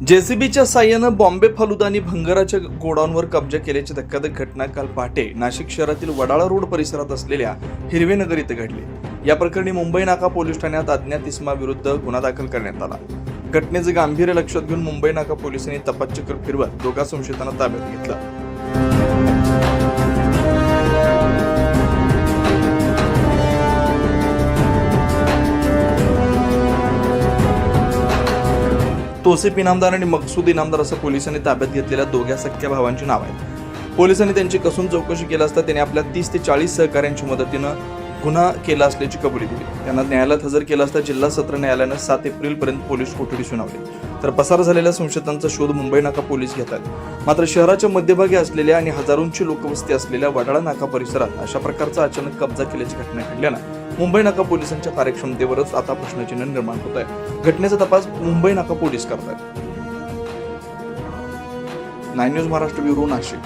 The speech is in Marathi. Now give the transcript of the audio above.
जेसीबीच्या साह्यानं बॉम्बे फालुदा आणि भंगाराच्या गोडाऊनवर कब्जा केल्याची धक्कादायक घटना काल पहाटे नाशिक शहरातील वडाळा रोड परिसरात असलेल्या हिरवेनगर इथं घडली। या प्रकरणी मुंबई नाका पोलीस ठाण्यात अज्ञात इसमाविरुद्ध गुन्हा दाखल करण्यात आला। घटनेचे गांभीर्य लक्षात घेऊन मुंबई नाका पोलिसांनी तपास चक्र फिरवत दोघा संशयितांना ताब्यात घेतलं। तोसिफ इनामदार आणि मकसूद इनामदार असं पोलिसांनी ताब्यात घेतलेल्या दोघ्या सख्ख्या भावांची नाव आहेत। पोलिसांनी त्यांची कसून चौकशी केली असता त्यांनी आपल्या 30 ते 40 सहकाऱ्यांच्या मदतीनं गुन्हा केला असल्याची कबुली दिली। त्यांना न्यायालयात हजर केलं असता जिल्हा सत्र न्यायालयानं 7 एप्रिलपर्यंत पोलीस कोठडी सुनावली। तर पसार झालेल्या संशयितांचा शोध मुंबई नाका पोलीस घेत आहेत। मात्र शहराच्या मध्यभागी असलेल्या आणि हजारोंची लोकवस्ती असलेल्या वडाळा नाका परिसरात अशा प्रकारचा अचानक कब्जा केल्याची घटना घडल्यानं मुंबई नाका पोलिसांच्या कार्यक्षमतेवरच आता प्रश्नचिन्ह निर्माण होत आहे। घटनेचा तपास मुंबई नाका पोलीस करत आहेत। 9 न्यूज महाराष्ट्र ब्युरो नाशिक।